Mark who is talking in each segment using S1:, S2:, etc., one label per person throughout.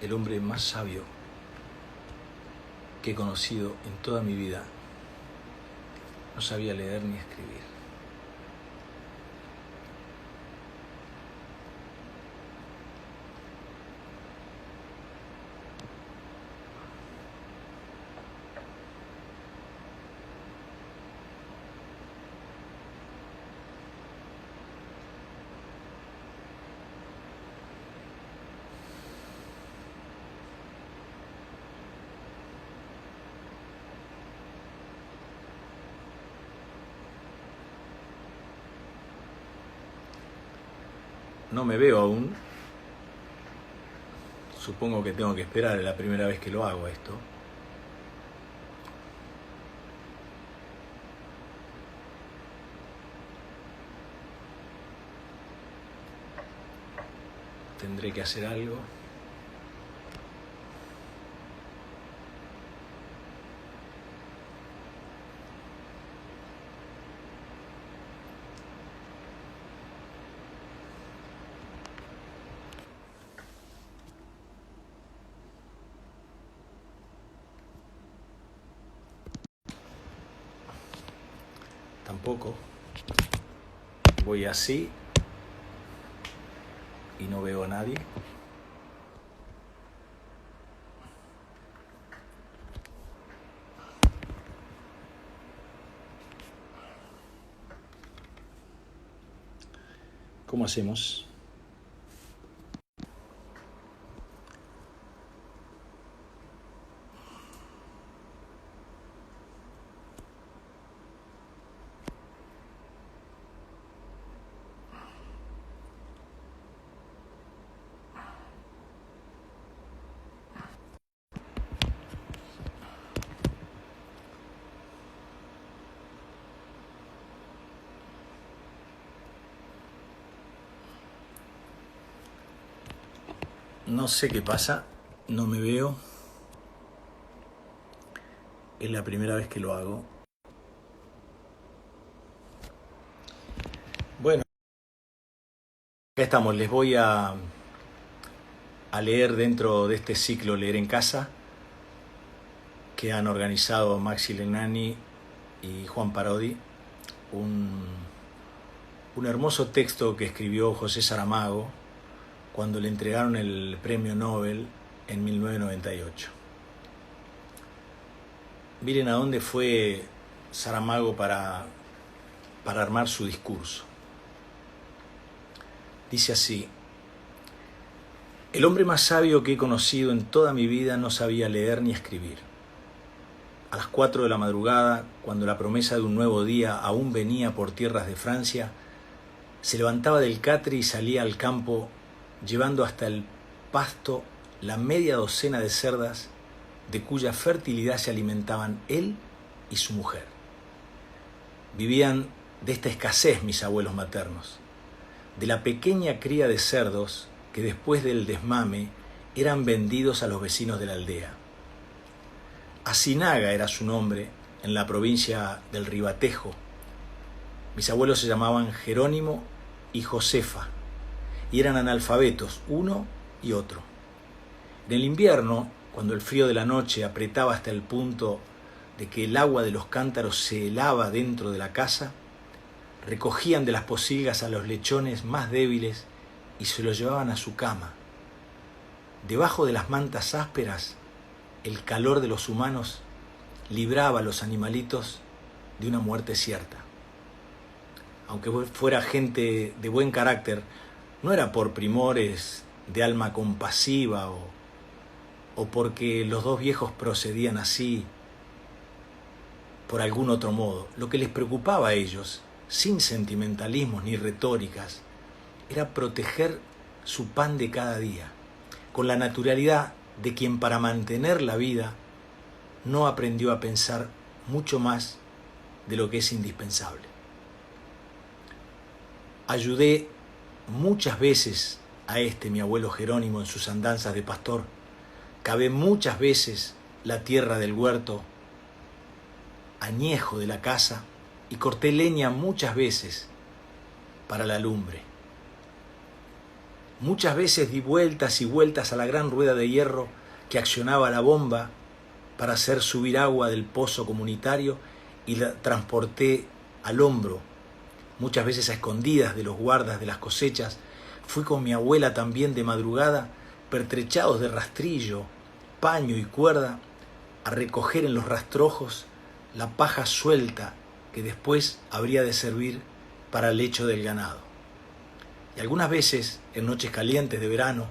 S1: el hombre más sabio que he conocido en toda mi vida no sabía leer ni escribir. No me veo aún. Supongo que tengo que esperar, es la primera vez que lo hago esto. Tendré que hacer algo. Tampoco. Voy así y no veo a nadie. ¿Cómo hacemos? No sé qué pasa, no me veo. Es la primera vez que lo hago. Bueno, acá estamos. Les voy a leer dentro de este ciclo Leer en Casa que han organizado Maxi Legnani y Juan Parodi. Un hermoso texto que escribió José Saramago cuando le entregaron el premio Nobel en 1998. Miren a dónde fue Saramago para armar su discurso. Dice así: el hombre más sabio que he conocido en toda mi vida no sabía leer ni escribir. A las 4 de la madrugada, cuando la promesa de un nuevo día aún venía por tierras de Francia, se levantaba del catre y salía al campo, llevando hasta el pasto la media docena de cerdas de cuya fertilidad se alimentaban él y su mujer. Vivían de esta escasez mis abuelos maternos, de la pequeña cría de cerdos que después del desmame eran vendidos a los vecinos de la aldea. Asinaga era su nombre en la provincia del Ribatejo. Mis abuelos se llamaban Jerónimo y Josefa y eran analfabetos uno y otro. En el invierno, cuando el frío de la noche apretaba hasta el punto de que el agua de los cántaros se helaba dentro de la casa, recogían de las pocilgas a los lechones más débiles y se los llevaban a su cama. Debajo de las mantas ásperas, el calor de los humanos libraba a los animalitos de una muerte cierta. Aunque fuera gente de buen carácter, no era por primores de alma compasiva o porque los dos viejos procedían así por algún otro modo. Lo que les preocupaba a ellos, sin sentimentalismos ni retóricas, era proteger su pan de cada día, con la naturalidad de quien para mantener la vida no aprendió a pensar mucho más de lo que es indispensable. Ayudé muchas veces a mi abuelo Jerónimo en sus andanzas de pastor. Cavé muchas veces la tierra del huerto añejo de la casa y corté leña muchas veces para la lumbre. Muchas veces di vueltas y vueltas a la gran rueda de hierro que accionaba la bomba para hacer subir agua del pozo comunitario y la transporté al hombro, muchas veces a escondidas de los guardas de las cosechas. Fui con mi abuela también de madrugada, pertrechados de rastrillo, paño y cuerda, a recoger en los rastrojos la paja suelta que después habría de servir para el lecho del ganado. Y algunas veces, en noches calientes de verano,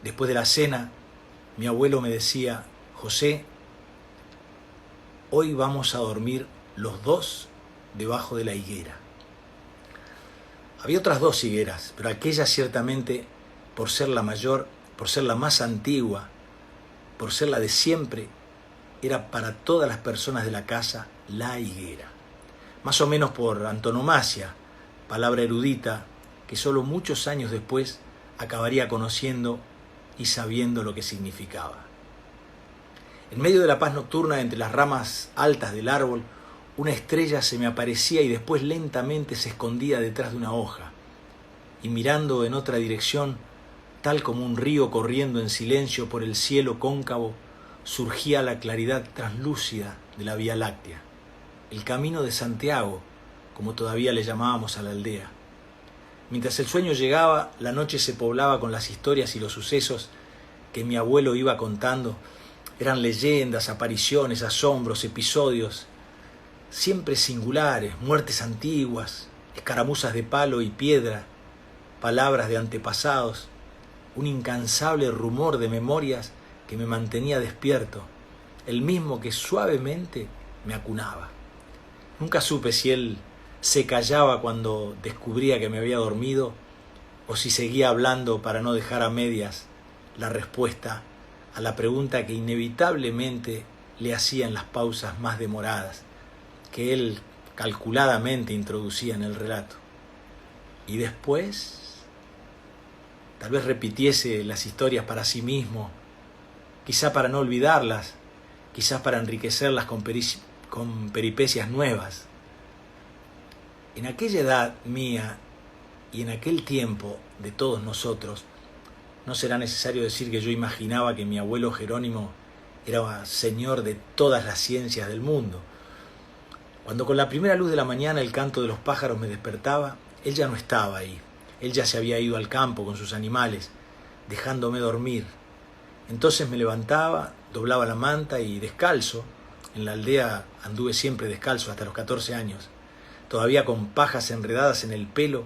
S1: después de la cena, mi abuelo me decía: José, hoy vamos a dormir los dos debajo de la higuera. Había otras dos higueras, pero aquella ciertamente, por ser la mayor, por ser la más antigua, por ser la de siempre, era para todas las personas de la casa la higuera. Más o menos por antonomasia, palabra erudita que solo muchos años después acabaría conociendo y sabiendo lo que significaba. En medio de la paz nocturna, entre las ramas altas del árbol, una estrella se me aparecía y después lentamente se escondía detrás de una hoja. Y mirando en otra dirección, tal como un río corriendo en silencio por el cielo cóncavo, surgía la claridad translúcida de la Vía Láctea, el camino de Santiago, como todavía le llamábamos a la aldea. Mientras el sueño llegaba, la noche se poblaba con las historias y los sucesos que mi abuelo iba contando. Eran leyendas, apariciones, asombros, episodios, siempre singulares, muertes antiguas, escaramuzas de palo y piedra, palabras de antepasados, un incansable rumor de memorias que me mantenía despierto, el mismo que suavemente me acunaba. Nunca supe si él se callaba cuando descubría que me había dormido o si seguía hablando para no dejar a medias la respuesta a la pregunta que inevitablemente le hacía en las pausas más demoradas, que él calculadamente introducía en el relato. Y después, tal vez repitiese las historias para sí mismo, quizá para no olvidarlas, quizás para enriquecerlas con peripecias nuevas. En aquella edad mía y en aquel tiempo de todos nosotros, no será necesario decir que yo imaginaba que mi abuelo Jerónimo era señor de todas las ciencias del mundo. Cuando con la primera luz de la mañana el canto de los pájaros me despertaba, él ya no estaba ahí. Él ya se había ido al campo con sus animales, dejándome dormir. Entonces me levantaba, doblaba la manta y descalzo, en la aldea anduve siempre descalzo hasta los 14 años, todavía con pajas enredadas en el pelo,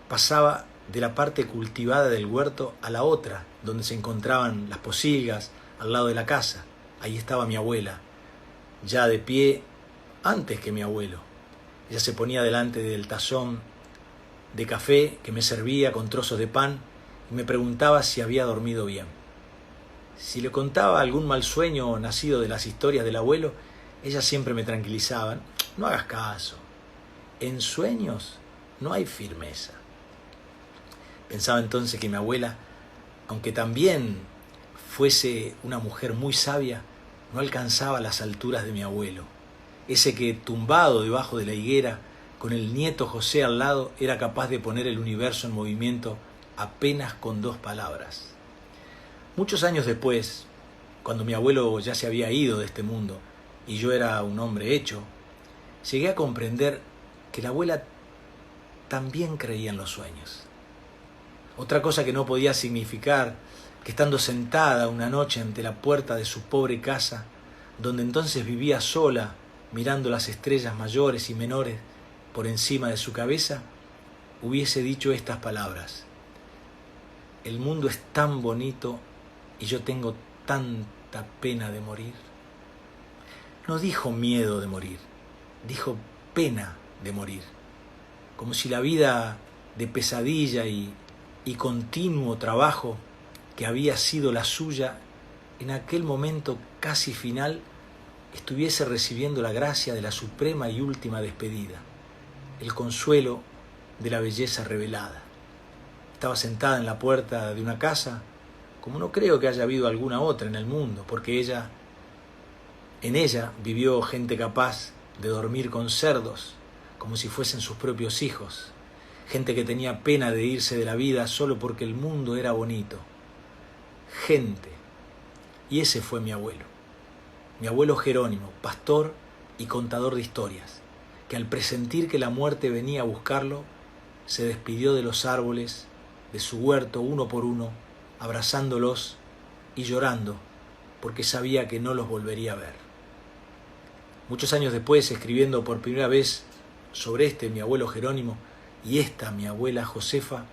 S1: pasaba de la parte cultivada del huerto a la otra, donde se encontraban las posilgas al lado de la casa. Ahí estaba mi abuela, ya de pie antes que mi abuelo. Ella se ponía delante del tazón de café que me servía con trozos de pan y me preguntaba si había dormido bien. Si le contaba algún mal sueño nacido de las historias del abuelo, ella siempre me tranquilizaba: no hagas caso, en sueños no hay firmeza. Pensaba entonces que mi abuela, aunque también fuese una mujer muy sabia, no alcanzaba las alturas de mi abuelo, ese que, tumbado debajo de la higuera, con el nieto José al lado, era capaz de poner el universo en movimiento apenas con 2 palabras. Muchos años después, cuando mi abuelo ya se había ido de este mundo y yo era un hombre hecho, llegué a comprender que la abuela también creía en los sueños. Otra cosa que no podía significar que, estando sentada una noche ante la puerta de su pobre casa, donde entonces vivía sola, mirando las estrellas mayores y menores por encima de su cabeza, hubiese dicho estas palabras: el mundo es tan bonito y yo tengo tanta pena de morir. No dijo miedo de morir, dijo pena de morir, como si la vida de pesadilla y continuo trabajo que había sido la suya en aquel momento casi final estuviese recibiendo la gracia de la suprema y última despedida, el consuelo de la belleza revelada. Estaba sentada en la puerta de una casa, como no creo que haya habido alguna otra en el mundo, porque en ella vivió gente capaz de dormir con cerdos, como si fuesen sus propios hijos, gente que tenía pena de irse de la vida solo porque el mundo era bonito. Gente. Y ese fue mi abuelo Jerónimo, pastor y contador de historias, que al presentir que la muerte venía a buscarlo, se despidió de los árboles, de su huerto uno por uno, abrazándolos y llorando, porque sabía que no los volvería a ver. Muchos años después, escribiendo por primera vez sobre mi abuelo Jerónimo, y esta, mi abuela Josefa,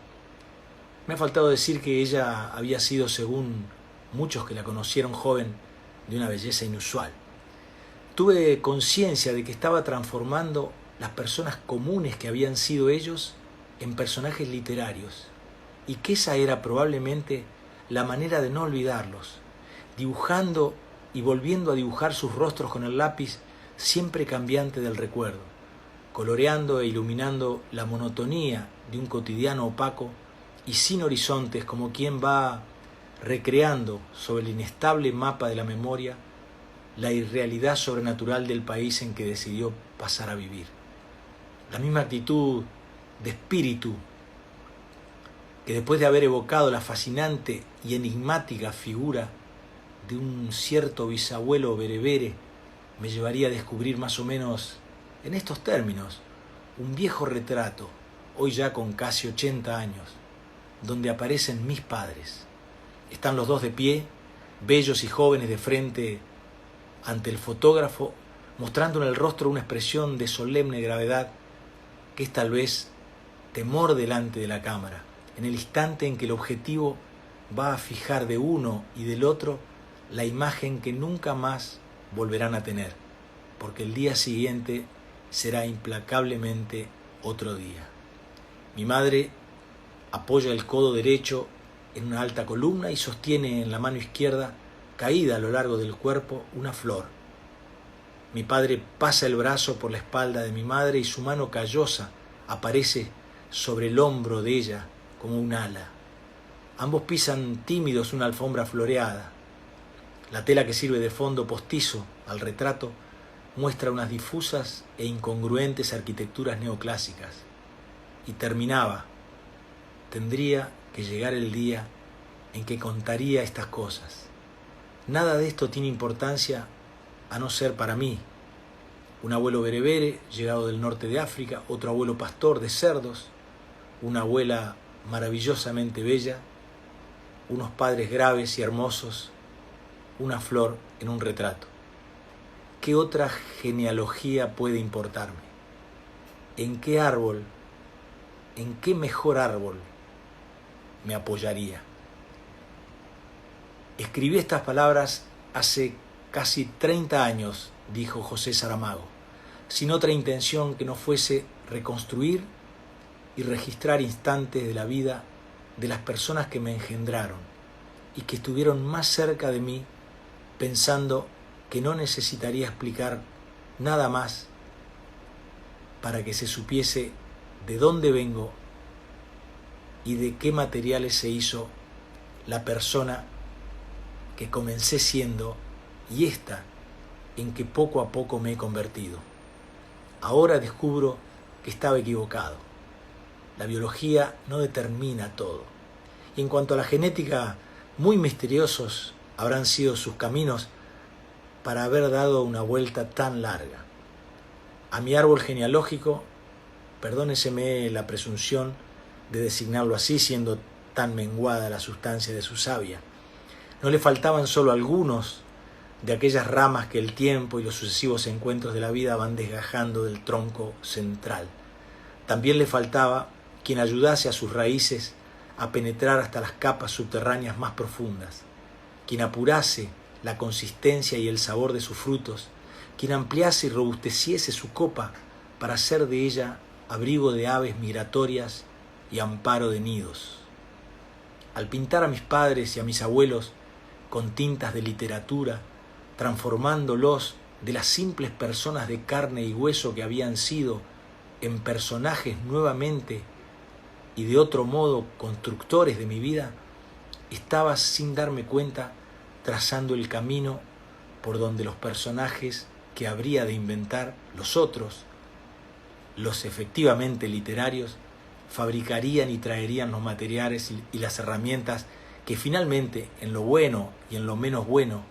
S1: me ha faltado decir que ella había sido, según muchos que la conocieron joven, de una belleza inusual. Tuve conciencia de que estaba transformando las personas comunes que habían sido ellos en personajes literarios, y que esa era probablemente la manera de no olvidarlos, dibujando y volviendo a dibujar sus rostros con el lápiz siempre cambiante del recuerdo, coloreando e iluminando la monotonía de un cotidiano opaco y sin horizontes, como quien va recreando sobre el inestable mapa de la memoria la irrealidad sobrenatural del país en que decidió pasar a vivir. La misma actitud de espíritu que después de haber evocado la fascinante y enigmática figura de un cierto bisabuelo berebere, me llevaría a descubrir más o menos en estos términos un viejo retrato, hoy ya con casi 80 años, donde aparecen mis padres. Están los dos de pie, bellos y jóvenes, de frente ante el fotógrafo, mostrando en el rostro una expresión de solemne gravedad que es tal vez temor delante de la cámara, en el instante en que el objetivo va a fijar de uno y del otro la imagen que nunca más volverán a tener, porque el día siguiente será implacablemente otro día. Mi madre apoya el codo derecho en una alta columna y sostiene en la mano izquierda, caída a lo largo del cuerpo, una flor. Mi padre pasa el brazo por la espalda de mi madre y su mano callosa aparece sobre el hombro de ella como un ala. Ambos pisan tímidos una alfombra floreada. La tela que sirve de fondo postizo al retrato muestra unas difusas e incongruentes arquitecturas neoclásicas. Y terminaba: tendría que llegar el día en que contaría estas cosas. Nada de esto tiene importancia a no ser para mí. Un abuelo berebere, llegado del norte de África, otro abuelo pastor de cerdos, una abuela maravillosamente bella, unos padres graves y hermosos, una flor en un retrato. ¿Qué otra genealogía puede importarme? ¿En qué árbol, en qué mejor árbol me apoyaría? Escribí estas palabras hace casi 30 años, dijo José Saramago, sin otra intención que no fuese reconstruir y registrar instantes de la vida de las personas que me engendraron y que estuvieron más cerca de mí, pensando que no necesitaría explicar nada más para que se supiese de dónde vengo y de qué materiales se hizo la persona que comencé siendo y esta en que poco a poco me he convertido. Ahora descubro que estaba equivocado. La biología no determina todo. Y en cuanto a la genética, muy misteriosos habrán sido sus caminos para haber dado una vuelta tan larga. A mi árbol genealógico, perdóneseme la presunción de designarlo así, siendo tan menguada la sustancia de su savia, no le faltaban solo algunos de aquellas ramas que el tiempo y los sucesivos encuentros de la vida van desgajando del tronco central. También le faltaba quien ayudase a sus raíces a penetrar hasta las capas subterráneas más profundas, quien apurase la consistencia y el sabor de sus frutos, quien ampliase y robusteciese su copa para hacer de ella abrigo de aves migratorias y amparo de nidos. Al pintar a mis padres y a mis abuelos con tintas de literatura, transformándolos de las simples personas de carne y hueso que habían sido en personajes nuevamente y de otro modo constructores de mi vida, estaba sin darme cuenta trazando el camino por donde los personajes que habría de inventar los otros, los efectivamente literarios, fabricarían y traerían los materiales y las herramientas que finalmente, en lo bueno y en lo menos bueno,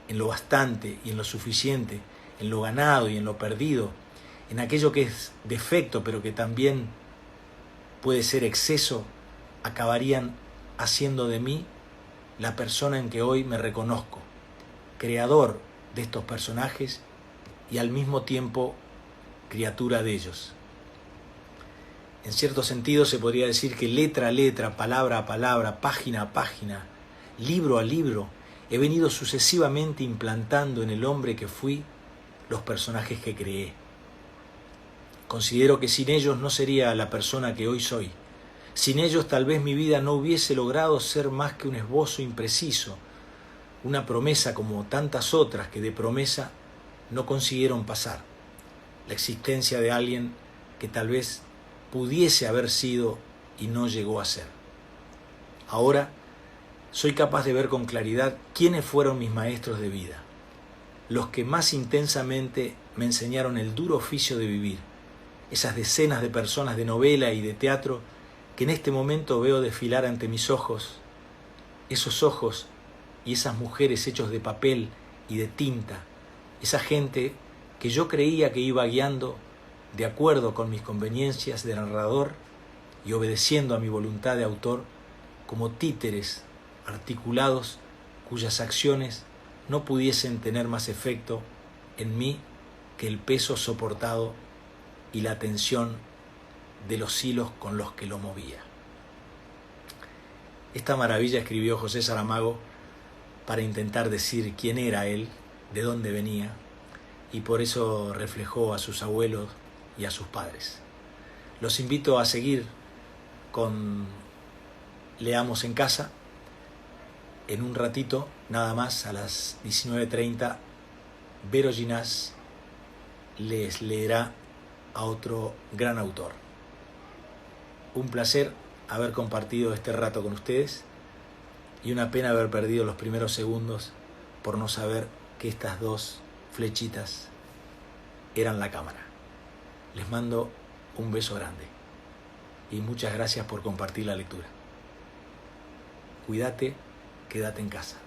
S1: en lo bastante y en lo suficiente, en lo ganado y en lo perdido, en aquello que es defecto pero que también puede ser exceso, acabarían haciendo de mí la persona en que hoy me reconozco, creador de estos personajes y al mismo tiempo criatura de ellos. En cierto sentido se podría decir que letra a letra, palabra a palabra, página a página, libro a libro, he venido sucesivamente implantando en el hombre que fui los personajes que creé. Considero que sin ellos no sería la persona que hoy soy. Sin ellos tal vez mi vida no hubiese logrado ser más que un esbozo impreciso, una promesa como tantas otras que de promesa no consiguieron pasar. La existencia de alguien que tal vez pudiese haber sido y no llegó a ser. Ahora soy capaz de ver con claridad quiénes fueron mis maestros de vida, los que más intensamente me enseñaron el duro oficio de vivir, esas decenas de personas de novela y de teatro que en este momento veo desfilar ante mis ojos, esos ojos y esas mujeres hechos de papel y de tinta, esa gente que yo creía que iba guiando de acuerdo con mis conveniencias de narrador y obedeciendo a mi voluntad de autor, como títeres articulados cuyas acciones no pudiesen tener más efecto en mí que el peso soportado y la tensión de los hilos con los que lo movía. Esta maravilla escribió José Saramago para intentar decir quién era él, de dónde venía, y por eso reflejó a sus abuelos y a sus padres. Los invito a seguir con Leamos en Casa. En un ratito, nada más, a las 19:30, Vero Ginás les leerá a otro gran autor. Un placer haber compartido este rato con ustedes y una pena haber perdido los primeros segundos por no saber que estas dos flechitas eran la cámara. Les mando un beso grande y muchas gracias por compartir la lectura. Cuídate, quédate en casa.